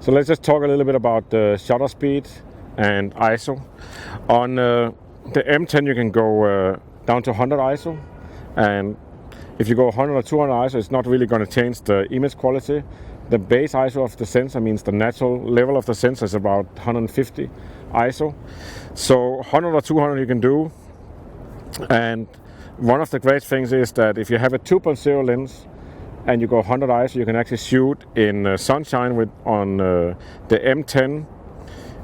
So let's just talk a little bit about the shutter speed and ISO. On the M10 you can go down to 100 ISO, and if you go 100 or 200 ISO, it's not really going to change the image quality. The base ISO of the sensor means the natural level of the sensor is about 150 ISO. So 100 or 200 you can do. And one of the great things is that if you have a 2.0 lens and you go 100 ISO, you can actually shoot in sunshine on the M10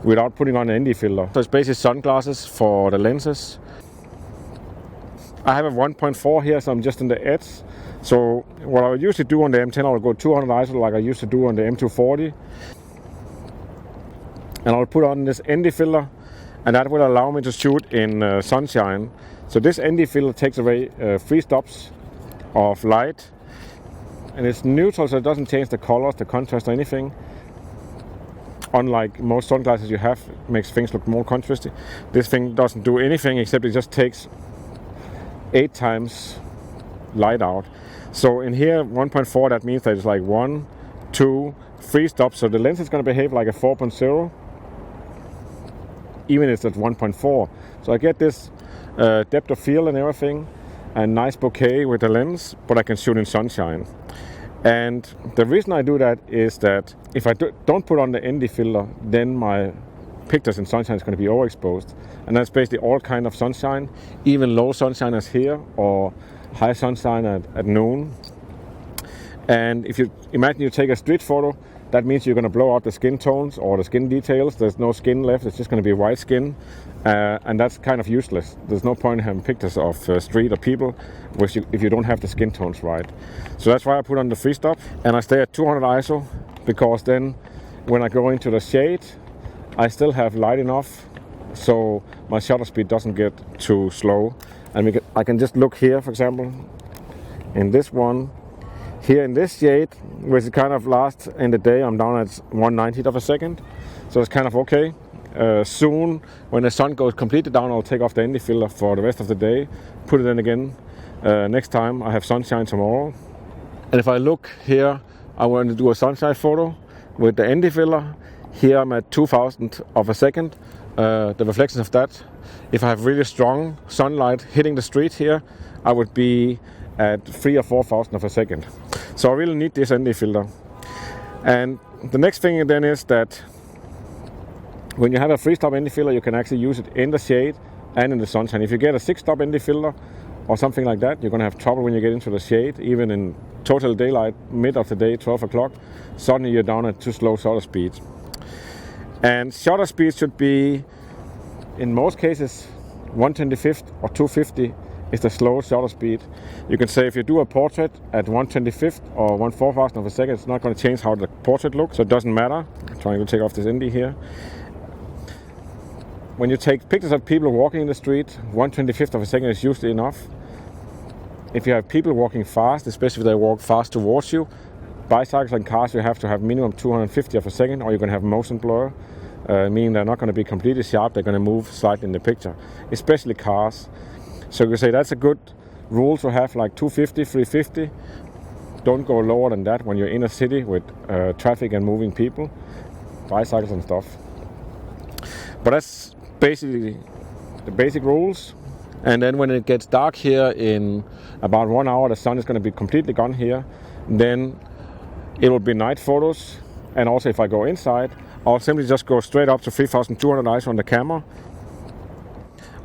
without putting on an ND filter. So it's basically sunglasses for the lenses. I have a 1.4 here, so I'm just in the edge. So what I usually do on the M10, I'll go 200 ISO like I used to do on the M240. And I'll put on this ND filter, and that will allow me to shoot in sunshine. So this ND filter takes away 3 stops of light. And it's neutral, so it doesn't change the colors, the contrast, or anything. Unlike most sunglasses you have, it makes things look more contrasty. This thing doesn't do anything except it just takes 8 times light out. So in here 1.4, that means that it's like 1, 2, 3 stops. So the lens is going to behave like a 4.0, even if it's at 1.4. So I get this depth of field and everything, and nice bokeh with the lens, but I can shoot in sunshine. And the reason I do that is that if I don't put on the ND filter, then my pictures in sunshine is going to be overexposed. And that's basically all kind of sunshine, even low sunshine as here, or high sunshine at noon. And if you imagine you take a street photo, that means you're going to blow out the skin tones or the skin details. There's no skin left, it's just going to be white skin. And that's kind of useless. There's no point in having pictures of street or people if you don't have the skin tones right. So that's why I put on the 3 stop, and I stay at 200 ISO, because then when I go into the shade, I still have light enough so my shutter speed doesn't get too slow. And I can just look here, for example, in this one, here in this shade, which is kind of last in the day, I'm down at 1/90th of a second. So it's kind of okay. Soon, when the sun goes completely down, I'll take off the ND filter for the rest of the day, put it in again next time I have sunshine tomorrow. And if I look here, I want to do a sunshine photo with the ND filter. Here I'm at 2,000th of a second. The reflections of that, if I have really strong sunlight hitting the street here, I would be at 3 or 4,000 of a second. So I really need this ND filter. And the next thing then is that when you have a 3-stop ND filter, you can actually use it in the shade and in the sunshine. If you get a 6-stop ND filter or something like that, you're going to have trouble when you get into the shade, even in total daylight, mid of the day, 12 o'clock. Suddenly you're down at too slow shutter speed. And shutter speed should be, in most cases, 1/25th or 250 is the slowest shutter speed. You can say if you do a portrait at 1/25th or 1/4000th of a second, it's not going to change how the portrait looks, so it doesn't matter. I'm trying to take off this ND here. When you take pictures of people walking in the street, 1/25th of a second is usually enough. If you have people walking fast, especially if they walk fast towards you, bicycles and cars, you have to have minimum 250 of a second, or you're going to have motion blur, meaning they're not going to be completely sharp, they're going to move slightly in the picture, especially cars. So you can say that's a good rule to have, like 250, 350. Don't go lower than that when you're in a city with traffic and moving people, bicycles and stuff. But that's basically the basic rules. And then when it gets dark here in about 1 hour, the sun is going to be completely gone here. Then it will be night photos. And also if I go inside, I'll simply just go straight up to 3,200 ISO on the camera.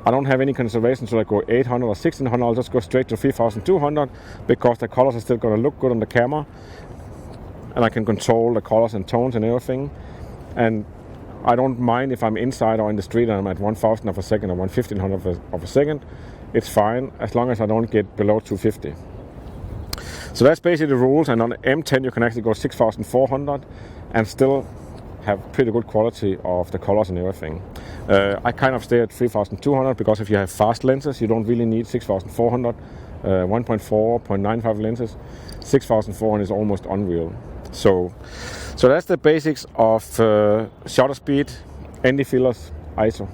I don't have any conservation, so I go 800 or 1600. I'll just go straight to 3,200 because the colors are still going to look good on the camera. And I can control the colors and tones and everything. And I don't mind if I'm inside or in the street and I'm at 1,000 of a second or 1,500 of a second. It's fine as long as I don't get below 250. So that's basically the rules. And on the M10 you can actually go 6,400 and still have pretty good quality of the colors and everything. I kind of stay at 3,200 because if you have fast lenses, you don't really need 6,400. 1.4, 0.95 lenses, 6,400 is almost unreal. So that's the basics of shutter speed, ND filters, ISO.